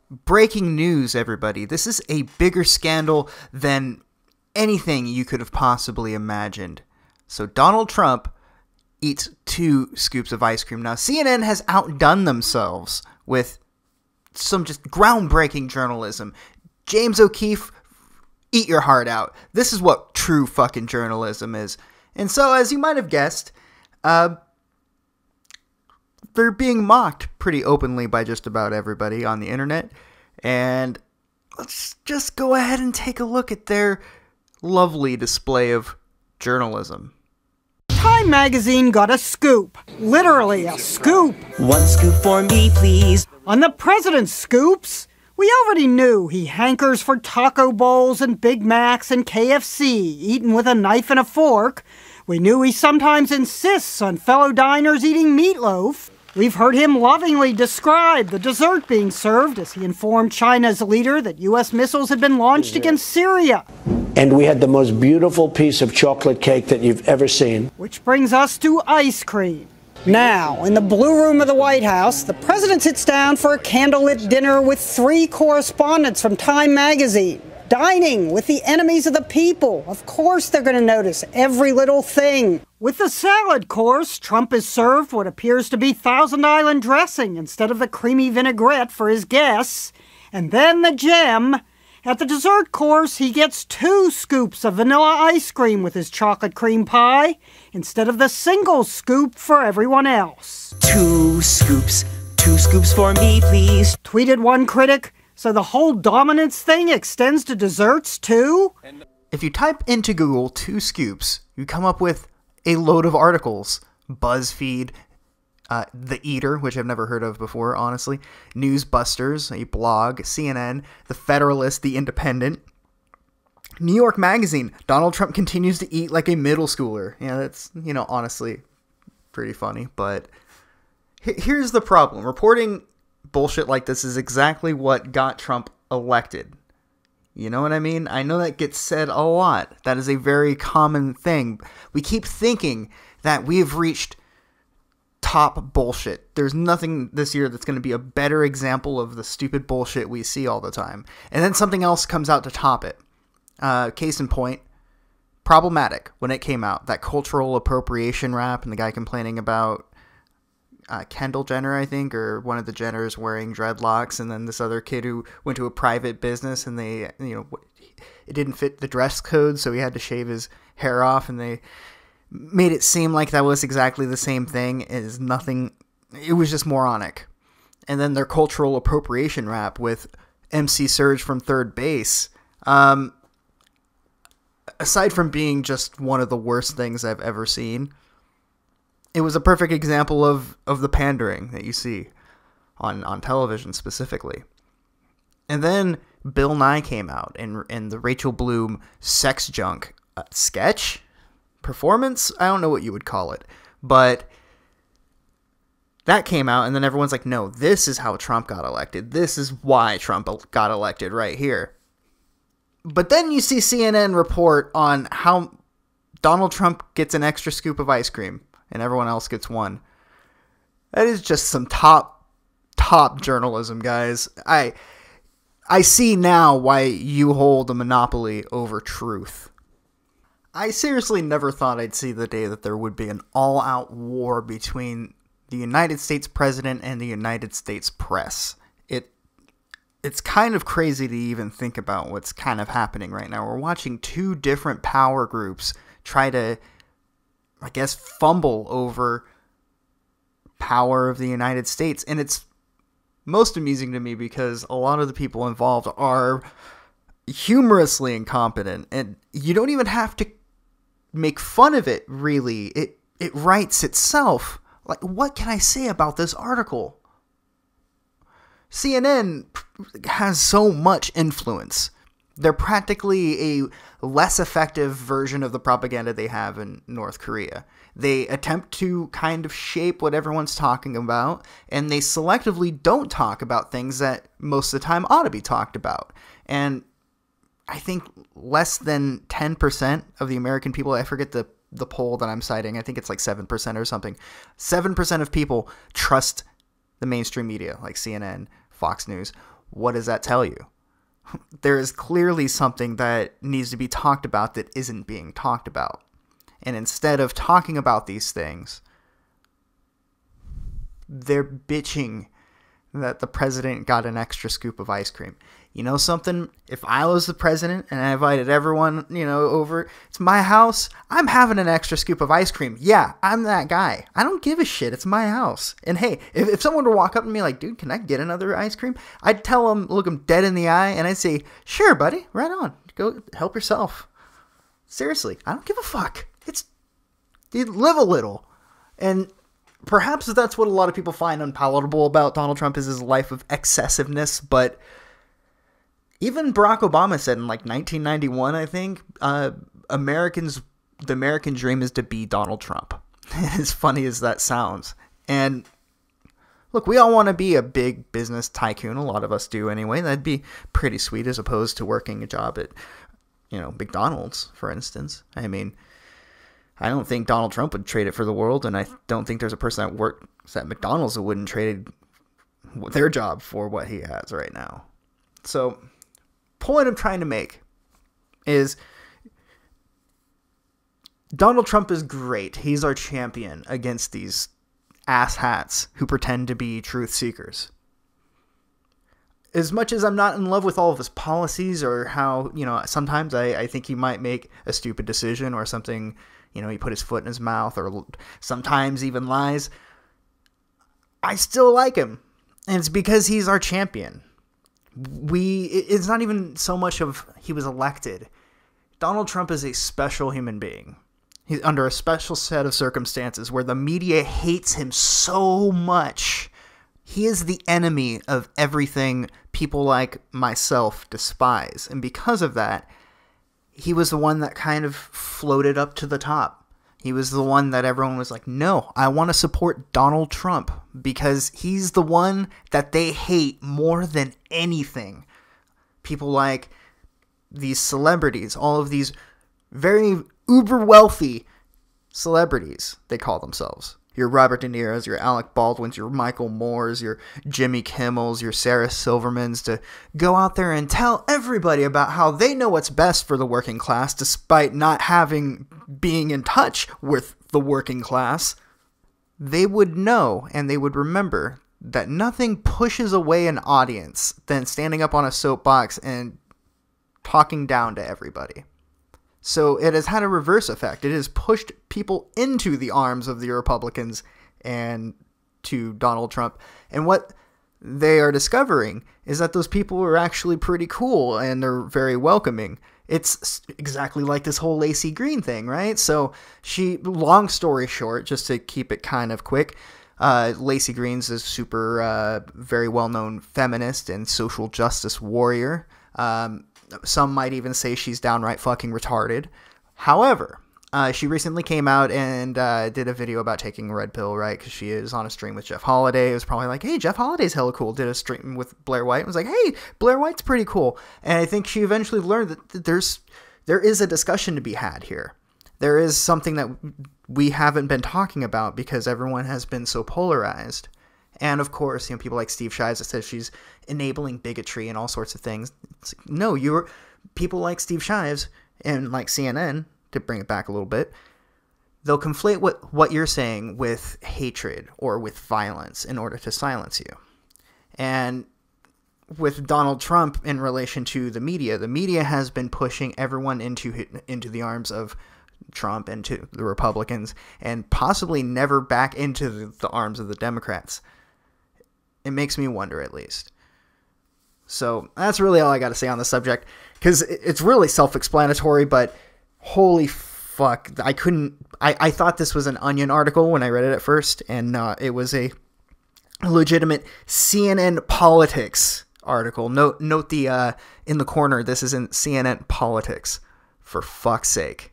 Breaking news, everybody. This is a bigger scandal than anything you could have possibly imagined. So Donald Trump eats 2 scoops of ice cream. Now, CNN has outdone themselves with some just groundbreaking journalism. James O'Keefe, eat your heart out. This is what true fucking journalism is. And so, as you might have guessed, they're being mocked pretty openly by just about everybody on the internet. And let's just go ahead and take a look at their lovely display of journalism. Time magazine got a scoop. Literally a scoop. One scoop for me, please. On the president's scoops, we already knew he hankers for taco bowls and Big Macs and KFC, eaten with a knife and a fork. We knew he sometimes insists on fellow diners eating meatloaf. We've heard him lovingly describe the dessert being served as he informed China's leader that U.S. missiles had been launched against Syria. And we had the most beautiful piece of chocolate cake that you've ever seen. Which brings us to ice cream. Now, in the Blue Room of the White House, the president sits down for a candlelit dinner with 3 correspondents from Time magazine. Dining with the enemies of the people. Of course they're going to notice every little thing. With the salad course, Trump is served what appears to be Thousand Island dressing instead of the creamy vinaigrette for his guests. And then the gem. At the dessert course, he gets 2 scoops of vanilla ice cream with his chocolate cream pie instead of the single scoop for everyone else. 2 scoops. 2 scoops for me, please. Tweeted one critic. So the whole dominance thing extends to desserts, too? If you type into Google 2 scoops, you come up with a load of articles. BuzzFeed, The Eater, which I've never heard of before, honestly. Newsbusters, a blog. CNN, The Federalist, The Independent. New York Magazine, Donald Trump continues to eat like a middle schooler. Yeah, that's, honestly pretty funny. But here's the problem. Reporting bullshit like this is exactly what got Trump elected. You know what I mean? I know that gets said a lot. That is a very common thing. We keep thinking that we've reached top bullshit. There's nothing this year that's going to be a better example of the stupid bullshit we see all the time. And then something else comes out to top it. Case in point, Problematic, when it came out. That cultural appropriation rap and the guy complaining about Kendall Jenner, I think, or one of the Jenners wearing dreadlocks, and then this other kid who went to a private business and they, it didn't fit the dress code, so he had to shave his hair off, and they made it seem like that was exactly the same thing. It is nothing. It was just moronic. And then their cultural appropriation rap with MC Surge from Third Base. Aside from being just one of the worst things I've ever seen, it was a perfect example of the pandering that you see on television specifically. And then Bill Nye came out and the Rachel Bloom sex junk sketch? Performance? I don't know what you would call it. But that came out and then everyone's like, no, this is how Trump got elected. This is why Trump got elected right here. But then you see CNN report on how Donald Trump gets an extra scoop of ice cream and everyone else gets one. That is just some top journalism, guys. I see now why you hold a monopoly over truth. I seriously never thought I'd see the day that there would be an all-out war between the United States president and the United States press. It's kind of crazy to even think about what's kind of happening right now. We're watching 2 different power groups try to, I guess, fumble over power of the United States. And it's most amusing to me because a lot of the people involved are humorously incompetent. And you don't even have to make fun of it, really. It writes itself. Like, what can I say about this article? CNN has so much influence. They're practically a less effective version of the propaganda they have in North Korea. They attempt to kind of shape what everyone's talking about, and they selectively don't talk about things that most of the time ought to be talked about. And I think less than 10% of the American people, I forget the poll that I'm citing, I think it's like 7% or something. 7% of people trust the mainstream media, like CNN, Fox News. what does that tell you? There is clearly something that needs to be talked about that isn't being talked about. And instead of talking about these things, they're bitching that the president got an extra scoop of ice cream. You know something? If I was the president and I invited everyone, over, it's my house, I'm having an extra scoop of ice cream. Yeah, I'm that guy. I don't give a shit. It's my house. And hey, if someone were to walk up to me like, dude, can I get another ice cream? I'd tell them, look them dead in the eye, and I'd say, sure, buddy, right on. Go help yourself. Seriously, I don't give a fuck. Dude, live a little. And perhaps that's what a lot of people find unpalatable about Donald Trump is his life of excessiveness, but even Barack Obama said in like 1991, I think, the American dream is to be Donald Trump. As funny as that sounds. And look, we all want to be a big business tycoon. A lot of us do anyway. That'd be pretty sweet as opposed to working a job at, McDonald's, for instance. I mean, I don't think Donald Trump would trade it for the world, and I don't think there's a person that works at McDonald's that wouldn't trade their job for what he has right now. So, point I'm trying to make is Donald Trump is great. He's our champion against these asshats who pretend to be truth seekers. As much as I'm not in love with all of his policies or how, sometimes I think he might make a stupid decision or something, he put his foot in his mouth or sometimes even lies, I still like him. And it's because he's our champion. It's not even so much of he was elected. Donald Trump is a special human being. He's under a special set of circumstances where the media hates him so much. He is the enemy of everything people like myself despise. And because of that, he was the one that kind of floated up to the top. He was the one that everyone was like, no, I want to support Donald Trump because he's the one that they hate more than anything. People like these celebrities, all of these very uber wealthy celebrities, they call themselves. Your Robert De Niro's, your Alec Baldwin's, your Michael Moore's, your Jimmy Kimmel's, your Sarah Silverman's, to go out there and tell everybody about how they know what's best for the working class despite not being in touch with the working class. They would know and they would remember that nothing pushes away an audience than standing up on a soapbox and talking down to everybody. So it has had a reverse effect. It has pushed people into the arms of the Republicans and to Donald Trump. And what they are discovering is that those people are actually pretty cool and they're very welcoming. It's exactly like this whole Lacey Green thing, right? So long story short, just to keep it kind of quick, Lacey Green's a super, very well-known feminist and social justice warrior. Some might even say she's downright fucking retarded. However, she recently came out and did a video about taking a red pill, right? Because she is on a stream with Jeff Holiday. It was probably like, hey, Jeff Holiday's hella cool. Did a stream with Blair White. It was like, hey, Blair White's pretty cool. And I think she eventually learned that there is a discussion to be had here. There is something that we haven't been talking about because everyone has been so polarized. And of course, people like Steve Shives that says she's enabling bigotry and all sorts of things. No, people like Steve Shives and like CNN, to bring it back a little bit, they'll conflate what you're saying with hatred or with violence in order to silence you. And with Donald Trump in relation to the media has been pushing everyone into the arms of Trump and to the Republicans and possibly never back into the arms of the Democrats. It makes me wonder, at least. So that's really all I got to say on the subject, because it's really self-explanatory, but holy fuck, I thought this was an Onion article when I read it at first, and it was a legitimate CNN Politics article. Note the in the corner, this isn't CNN Politics, for fuck's sake.